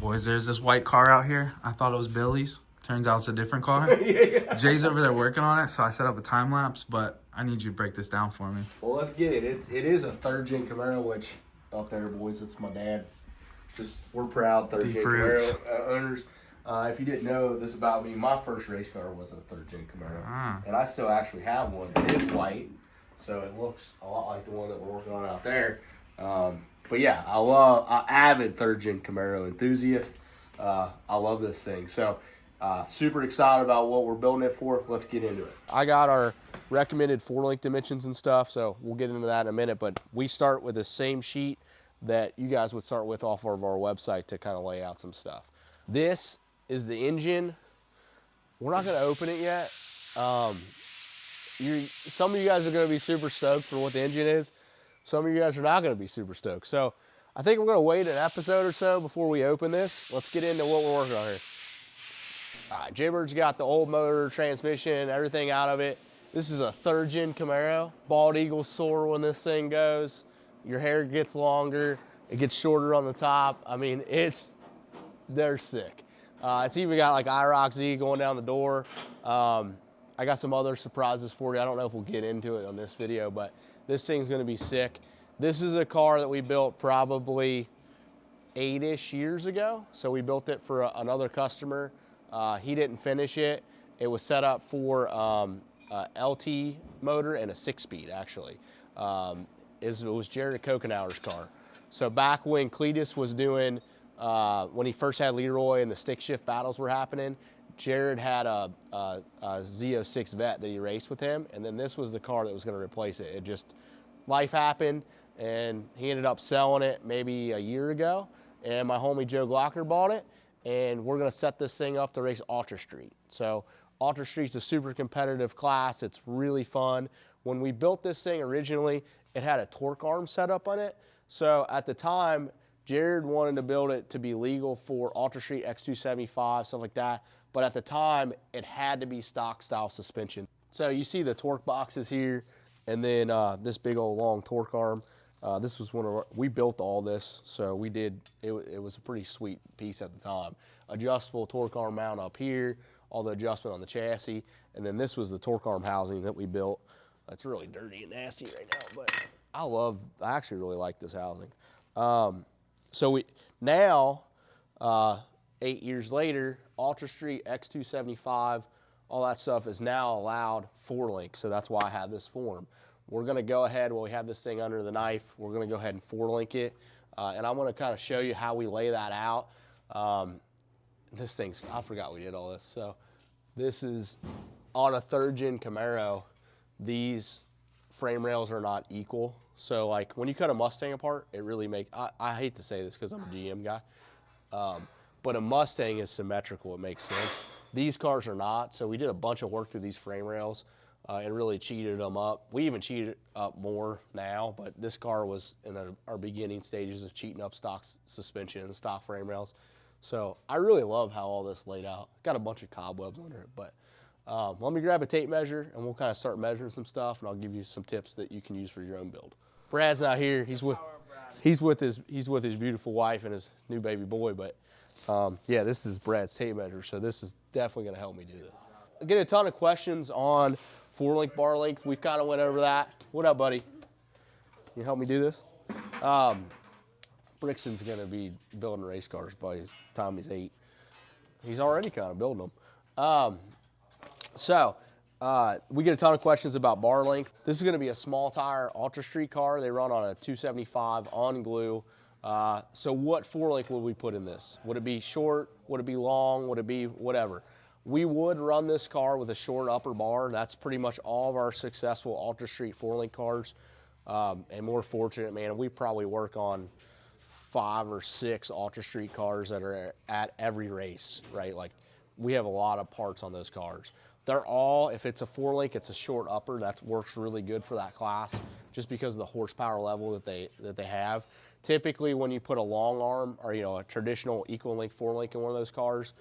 Boys, there's this white car out here. I thought it was Billy's. Turns out it's a different car. Yeah. Jay's over there working on it, so I set up a time lapse, but I need you to break this down for me. Well, let's get it. It is a third-gen Camaro, which up there, boys, it's my dad. We're proud third-gen Camaro owners. If you didn't know this about me, my first race car was a third-gen Camaro. And I still actually have one. It is white, so it looks a lot like the one that we're working on out there. But yeah, I'm avid third-gen Camaro enthusiast. I love this thing. So super excited about what we're building it for. Let's get into it. I got our recommended 4-link dimensions and stuff, so we'll get into that in a minute. But we start with the same sheet that you guys would start with off of our website to kind of lay out some stuff. This is the engine. We're not going to open it yet. Some of you guys are going to be super stoked for what the engine is. Some of you guys are not going to be super stoked. So I think we're going to wait an episode or so before we open this. Let's get into what we're working on here. All right, Jaybird's got the old motor, transmission, everything out of it. This is a third-gen Camaro. Bald eagle soar when this thing goes. Your hair gets longer. It gets shorter on the top. I mean, they're sick. It's even got like IROC Z going down the door. I got some other surprises for you. I don't know if we'll get into it on this video, but this thing's gonna be sick. This is a car that we built probably 8-ish years ago. So we built it for another customer. He didn't finish it. It was set up for a LT motor and a 6-speed actually. It was Jared Kokenauer's car. So back when Cletus was doing, when he first had Leroy and the stick shift battles were happening, Jared had a Z06 Vet that he raced with him, and then this was the car that was going to replace it. It just, life happened, and he ended up selling it maybe a year ago, and my homie Joe Glockner bought it, and we're going to set this thing up to race Ultra Street. So Ultra Street's a super competitive class. It's really fun. When we built this thing originally, it had a torque arm set up on it. So at the time, Jared wanted to build it to be legal for Ultra Street X275, stuff like that. But at the time, it had to be stock style suspension. So you see the torque boxes here, and then this big old long torque arm. This was we built all this, so we did, it was a pretty sweet piece at the time. Adjustable torque arm mount up here, all the adjustment on the chassis, and then this was the torque arm housing that we built. It's really dirty and nasty right now, but I actually really like this housing. So now, 8 years later, Ultra Street, X275, all that stuff is now allowed 4-link, so that's why I have this form. We're gonna go ahead, while we have this thing under the knife, we're gonna go ahead and 4-link it, and I'm gonna kind of show you how we lay that out. This thing's, I forgot we did all this. So this is on a third-gen Camaro. These frame rails are not equal. So like when you cut a Mustang apart, it really makes, I hate to say this because I'm a GM guy, but a Mustang is symmetrical, it makes sense. These cars are not, so we did a bunch of work to these frame rails and really cheated them up. We even cheated up more now, but this car was in our beginning stages of cheating up stock suspension and stock frame rails. So I really love how all this laid out. Got a bunch of cobwebs under it, but let me grab a tape measure and we'll kind of start measuring some stuff, and I'll give you some tips that you can use for your own build. Brad's not here. He's with his beautiful wife and his new baby boy. But yeah, this is Brad's tape measure, so this is definitely going to help me do this. I get a ton of questions on 4-link bar length. We've kind of went over that. What up, buddy? Can you help me do this? Brixton's going to be building race cars by the time he's 8. He's already kind of building them. We get a ton of questions about bar length. This is going to be a small tire Ultra Street car. They run on a 275 on glue. So what 4-link would we put in this? Would it be short? Would it be long? Would it be whatever? We would run this car with a short upper bar. That's pretty much all of our successful Ultra Street 4-link cars. And we're fortunate, man, we probably work on 5 or 6 Ultra Street cars that are at every race, right? Like we have a lot of parts on those cars. They're all, if it's a 4-link, it's a short upper. That works really good for that class just because of the horsepower level that they have. Typically when you put a long arm or a traditional equal link 4-link in one of those cars,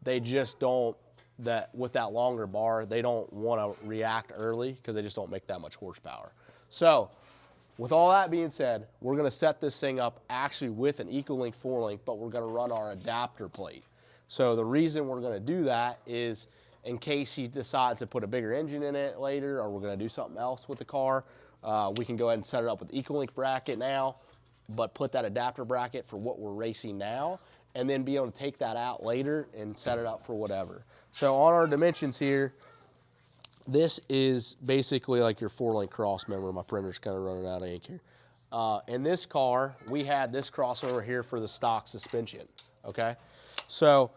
they just don't, with that longer bar, they don't want to react early because they just don't make that much horsepower. So with all that being said, we're gonna set this thing up actually with an EcoLink 4-link, but we're gonna run our adapter plate. So the reason we're gonna do that is in case he decides to put a bigger engine in it later, or we're gonna do something else with the car, we can go ahead and set it up with the EcoLink bracket now, but put that adapter bracket for what we're racing now, and then be able to take that out later and set it up for whatever. So on our dimensions here, this is basically like your 4-link cross member. My printer's kind of running out of ink here. In this car, we had this crossover here for the stock suspension, okay? So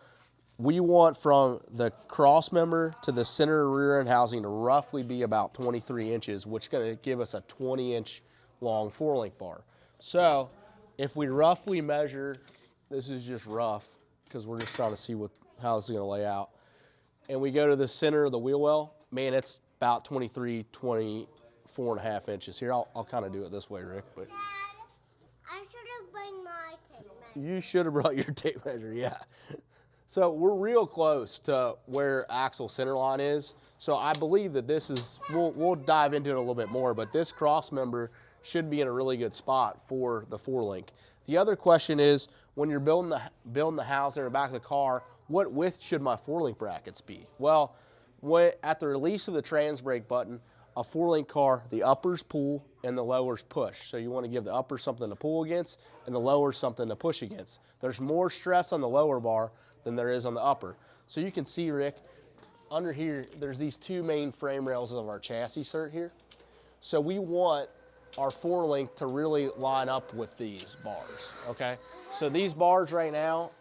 we want from the cross member to the center rear end housing to roughly be about 23 inches, which is gonna give us a 20-inch long 4-link bar. So if we roughly measure, this is just rough, because we're just trying to see how this is gonna lay out. And we go to the center of the wheel well, man, it's about 23, 24 and a half inches. Here, I'll kind of do it this way, Rick. But Dad, I should have brought my tape measure. you should have brought your tape measure, yeah. So we're real close to where axle center line is. So I believe that this is, we'll dive into it a little bit more, but this cross member should be in a really good spot for the 4-link. The other question is, when you're building the housing in the back of the car, what width should my 4-link brackets be? Well, at the release of the trans brake button, a 4-link car, the uppers pull and the lowers push. So you want to give the uppers something to pull against and the lowers something to push against. There's more stress on the lower bar than there is on the upper. So you can see, Rick, under here, there's these 2 main frame rails of our chassis cert here. So we want our 4-link to really line up with these bars, okay? So these bars right now,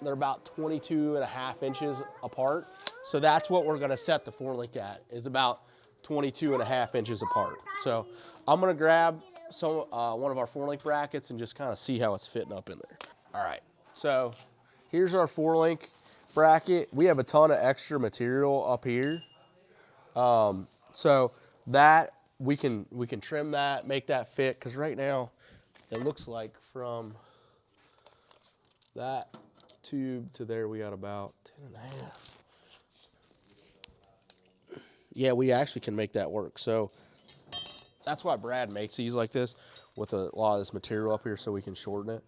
they're about 22 and a half inches apart. So that's what we're gonna set the 4-link at, is about 22 and a half inches apart. So I'm gonna grab one of our 4-link brackets and just kind of see how it's fitting up in there. All right, so here's our 4-link bracket. We have a ton of extra material up here. So that, we can trim that, make that fit, because right now it looks like from that tube to there we got about 10 and a half. Yeah, we actually can make that work. So that's why Brad makes these like this with a lot of this material up here so we can shorten it.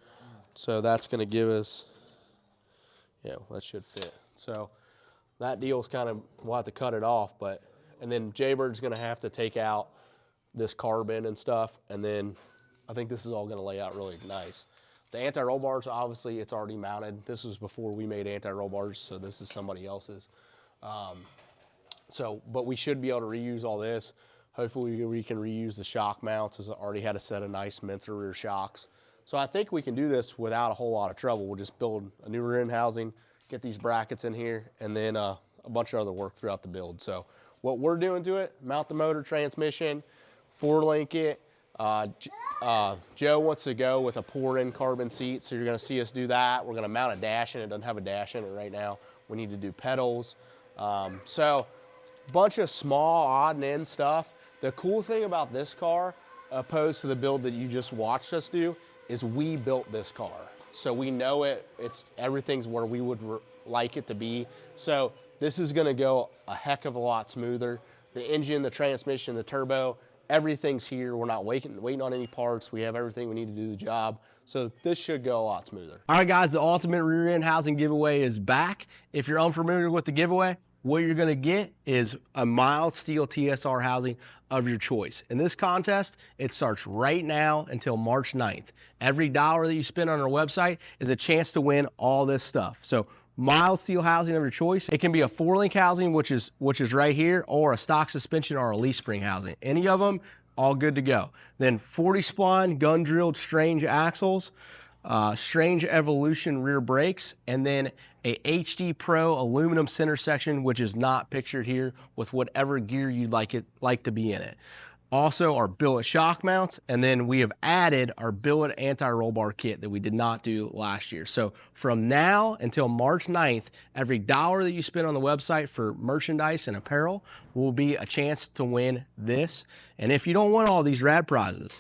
So that's gonna give us, yeah, that should fit. So that deal's kind of, we'll have to cut it off, and then Jaybird's gonna have to take out this carbon and stuff, and then I think this is all gonna lay out really nice. The anti-roll bars, obviously, it's already mounted. This was before we made anti-roll bars, so this is somebody else's. But we should be able to reuse all this. Hopefully we can reuse the shock mounts, as I already had a set of nice Mentor rear shocks. So I think we can do this without a whole lot of trouble. We'll just build a new rear end housing, get these brackets in here, and then a bunch of other work throughout the build. So what we're doing to it, mount the motor, transmission, 4-link it. Joe wants to go with a pour-in carbon seat, so you're gonna see us do that. We're gonna mount a dash in it. It doesn't have a dash in it right now. We need to do pedals. So bunch of small odd and end stuff. The cool thing about this car, opposed to the build that you just watched us do, is we built this car. So we know everything's where we would like it to be. So this is gonna go a heck of a lot smoother. The engine, the transmission, the turbo, everything's here. We're not waiting on any parts. We have everything we need to do the job. So this should go a lot smoother. All right, guys, the ultimate rear end housing giveaway is back. If you're unfamiliar with the giveaway, what you're gonna get is a mild steel TSR housing of your choice. In this contest, it starts right now until March 9th. Every dollar that you spend on our website is a chance to win all this stuff. So mild steel housing of your choice. It can be a 4-link housing, which is right here, or a stock suspension or a leaf spring housing. Any of them, all good to go. Then 40 spline, gun drilled Strange axles, Strange Evolution rear brakes, and then a HD Pro aluminum center section, which is not pictured here, with whatever gear you'd like to be in it. Also our billet shock mounts, and then we have added our billet anti-roll bar kit that we did not do last year. So from now until March 9th, every dollar that you spend on the website for merchandise and apparel will be a chance to win this. And if you don't win all these rad prizes,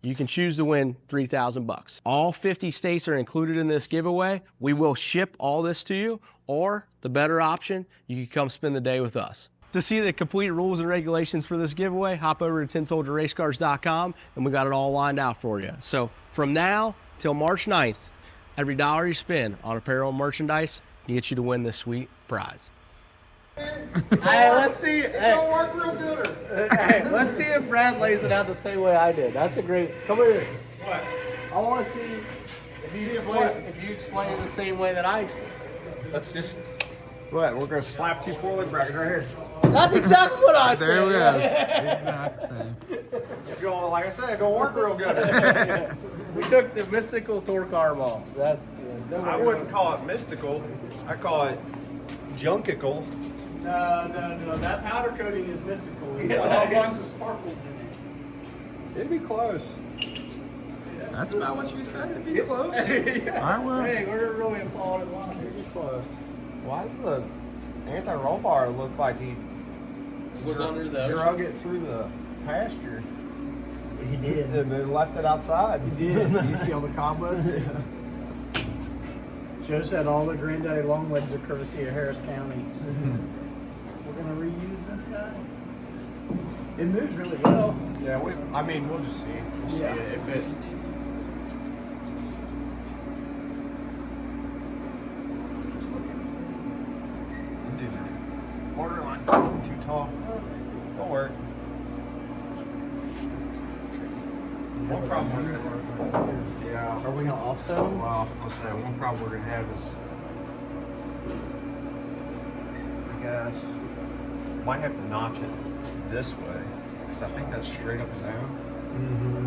you can choose to win $3,000. All 50 states are included in this giveaway. We will ship all this to you, or the better option, you can come spend the day with us. To see the complete rules and regulations for this giveaway, hop over to tinsoldierracecars.com and we got it all lined out for you. So from now till March 9th, every dollar you spend on apparel and merchandise can get you to win this sweet prize. Hey, let's see. Don't work real good. Hey, let's see if Brad lays it out the same way I did. That's a great. Come here. What? I want to see if you explain it the same way that I explain. Let's just. What? We're gonna slap 2 4-leg brackets right here. That's exactly what I said. There we go. Exact same. It's going, like I said, it's gonna work real good. We took the mystical torque arm off. That I wouldn't call it mystical. I call it junkical. No. That powder coating is mystical. Yeah, All that- bunch of sparkles in It'd be close. That's about what you said. It'd be close. I will. it. Hey, we're really falling in line. It'd be close. Why does the anti-roll bar look like he Was under the drug it through the pasture He did. and then left it outside? He did. You see all the cobwebs? Joe said all the granddaddy long legs are courtesy of Harris County. We're gonna reuse this guy. It moves really well. Yeah, I mean, we'll just see. We'll see Yeah. if it. Just looking. These are borderline too tall. Don't work. One problem we're gonna. Yeah. Are we gonna offset them? Well, I'll say one problem we're gonna have is, I guess, might have to notch it this way because I think that's straight up and down.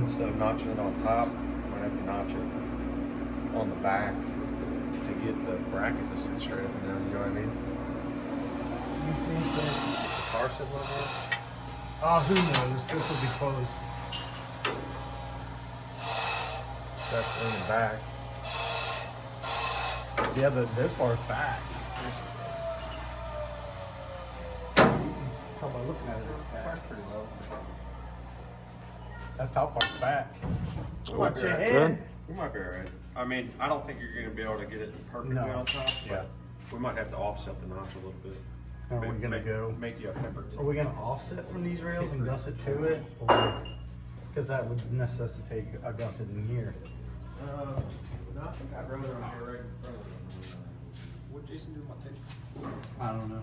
Instead of notching it on top, might have to notch it on the back to get the bracket to sit straight up and down. You know what I mean? The car sitting on there. Oh, who knows? This will be close. That's in the back. Yeah, this bar's back. How about looking at it? Car's pretty low. That top part's back. We might be your alright. head. We might be alright. I mean, I don't think you're going to be able to get it perfectly No. on top. Yeah. But we might have to offset the notch a little bit. Are we gonna go? Make you a pepper. Are we gonna offset from these rails and gusset to it? Because that would necessitate a gusset in here. No, I think I'd rather on here right in front of it. What Jason do with my tape? I don't know.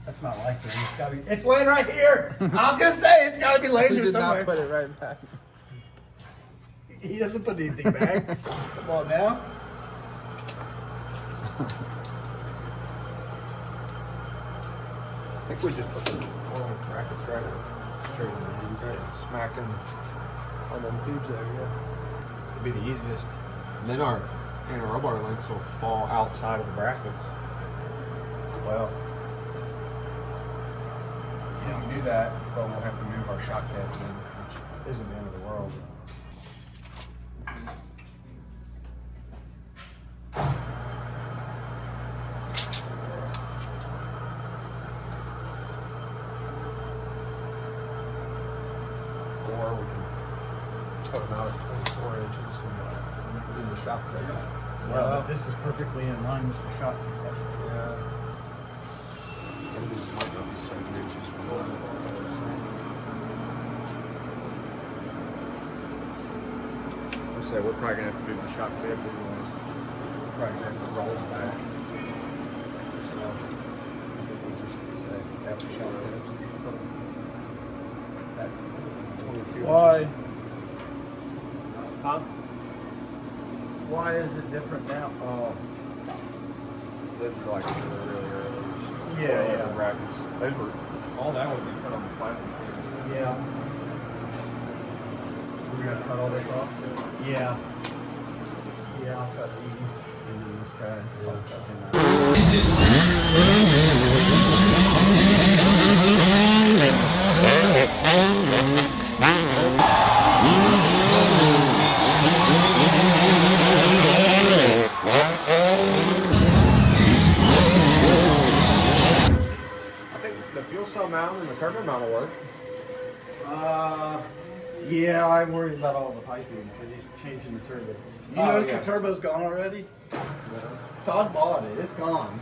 That's not like it. It's gotta be. It's laying right here. I was gonna say it's gotta be laying He here did somewhere. not put it right back. He doesn't put anything back. Come on now. I think we just put the oil brackets right straight in the right, smacking on them tubes there, yeah. It'd be the easiest. And then our roll bar links will fall outside of the brackets. Well, you can do that, but we'll have to move our shock tabs in, which isn't the end of the world. Or we can cut them out at 24 inches and do the shock tabs. Well, this is perfectly in line with the shot. Yeah. Maybe these might not be 7 inches below. I say we're probably gonna have to do the shock tabs anyways. Probably gonna have to roll it back. So I think we just say have the shock tabs and just put them at 22 Why? inches. Huh? Why is it different now? Oh, Those are like really early. Yeah. Brackets. Those were all that would be put on the plastic. yeah. We're gonna cut all this off. Yeah. Yeah, I'll cut these and then this guy. I'll cut him out. I think the fuel cell mount and the turbo mount will work. Yeah, I'm worried about all the piping because he's changing the turbo. You Oh, notice yeah. the turbo's gone already? Todd bought it. It's gone.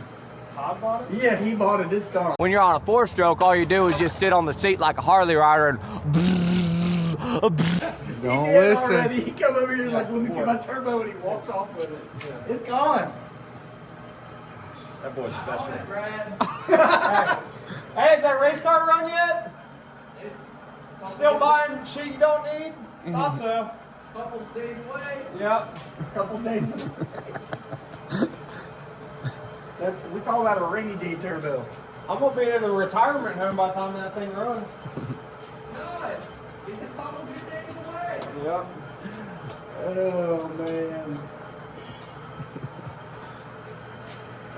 Todd bought it? Yeah, he bought it. It's gone. When you're on a 4-stroke, all you do is just sit on the seat like a Harley rider and Don't listen. Already. He come over here like, let me get my turbo, and he walks off with it. It's gone. That boy's special. Hey, is that race car run yet? Still buying shit you don't need? Thought so. Couple days away. Yep. Couple days away. We call that a rainy day turbo. I'm gonna be in the retirement home by the time that thing runs. Nice. It's a couple days away. Yep. Oh, man.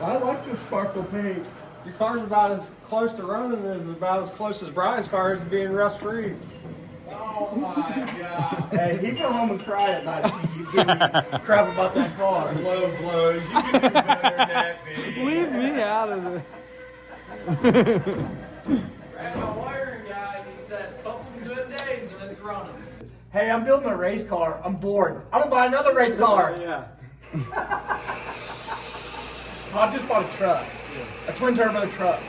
I like the sparkle paint. Your car's about as close to running as about as close as Brian's car is to being rust free. Oh my God. Hey, he go home and cry at night if you give me crap about that car. Low blows. You can do better than that, baby. Leave me out of it. Right, my wiring guy, he said, couple good days and it's running. Hey, I'm building a race car. I'm bored. I'm gonna buy another race car. Yeah. Todd just bought a truck. A twin turbo truck.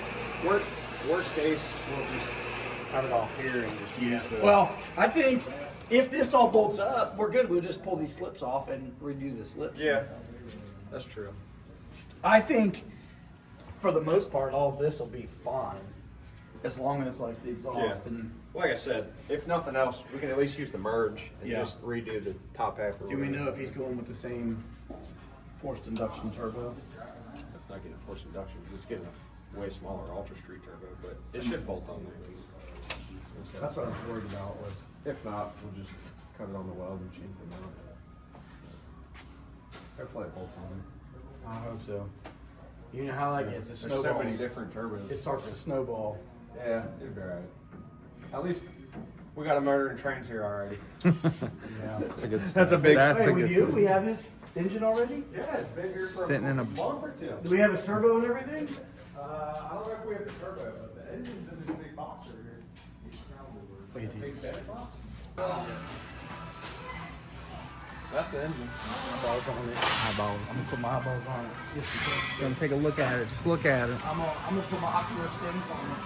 Worst case, we'll just cut it off here and just use the... Well, I think if this all bolts up, we're good. We'll just pull these slips off and redo the slips. Yeah, that's true. I think for the most part, all of this will be fine. As long as like the exhaust and... Like I said, if nothing else, we can at least use the merge and Yeah. just redo the top half. Do we know if he's going with the same forced induction turbo? It's not getting forced induction, it's getting a way smaller Ultra Street turbo, but it should bolt on there. That's what I was worried about was... If not, we'll just cut it on the weld and change the mount. Hopefully it bolts on there. I hope so. You know how like it's a There's snowball. so many different turbos. It starts to snowball. Yeah, it'll be alright. At least we got a motor and trains here already. Yeah. That's a good start. That's a big That's Hey, a we good do? start. We have his engine already? Yeah, it's been here for Sitting in a... month or two. Do we have his turbo and everything? I don't know if we have the turbo, but the engine's in this big box over here. Big Santa box? That's the engine. Eyeballs. I'm gonna put my eyeballs on it. Yes, we can. Gonna take a look at it. Just look at it. I'm gonna put my ocular stems on it.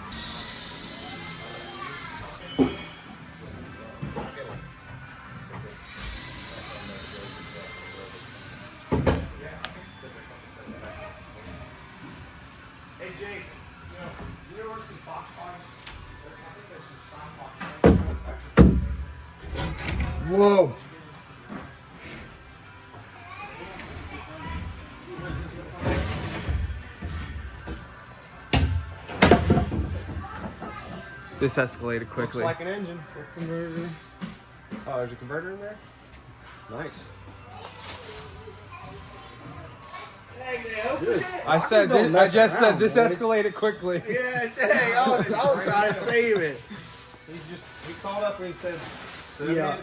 Hey Jake, you know where some box parts? I think there's some sign box. Whoa. This escalated quickly. Looks like an engine. Oh, there's a converter in there? Nice. I said. I just said this escalated quickly. Yeah, dang, I was trying to save it. He called up and he said,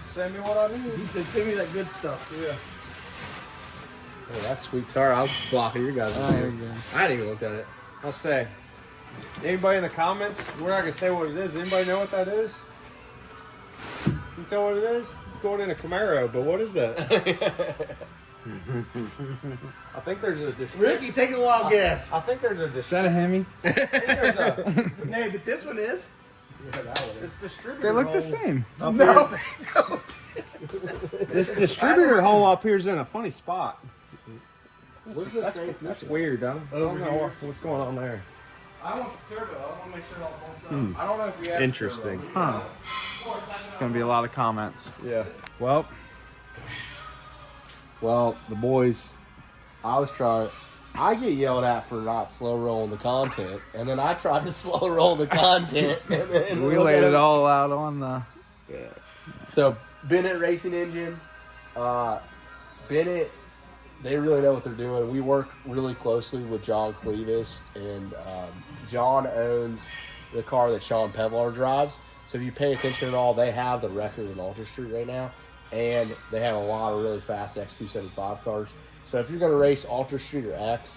send me what I need. He said, send me that good stuff. Yeah. Oh, that's sweet. Sorry, I was blocking your guys' view. I hadn't even looked at it. I'll say, anybody in the comments, we're not going to say what it is. Anybody know what that is? Can you tell what it is? It's going in a Camaro, but what is that? I think there's a Ricky, take a wild guess. I think there's a Is that a Hemi? Hey, but this one is. it's distributor. They look the hole. same. No, they don't. This distributor hole up here is in a funny spot. Where's the That's weird. I don't know what's going on there. I want the turbo. I want to make sure it all bolts up. I don't know if we have Interesting. Huh. It's gonna be a lot of comments. Yeah. Well, the boys, I get yelled at for not slow rolling the content, and then I tried to slow roll the content, and then we laid it all out on the. So Bennett Racing Engine, Bennett, they really know what they're doing. We work really closely with John Clevis, and John owns the car that Sean Pevlar drives. So if you pay attention at all, they have the record in Ultra Street right now, and they have a lot of really fast X275 cars. So if you're going to race Ultra Street or X,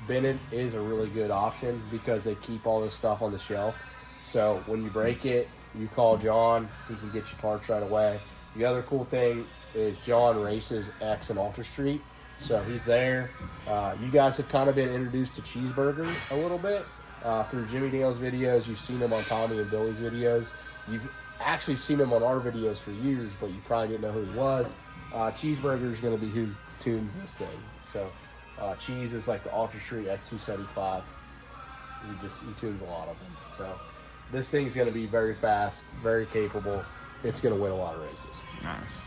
Bennett is a really good option because they keep all this stuff on the shelf. So when you break it, you call John, he can get you parts right away. The other cool thing is John races X and Ultra Street. So he's there. You guys have kind of been introduced to Cheeseburger a little bit through Jimmy Dale's videos. You've seen him on Tommy and Billy's videos. You've actually seen him on our videos for years, but you probably didn't know who he was. Cheeseburger is going to be who tunes this thing. So Cheese is like the Ultra Street X275. He tunes a lot of them. So this thing's going to be very fast, very capable. It's going to win a lot of races. Nice.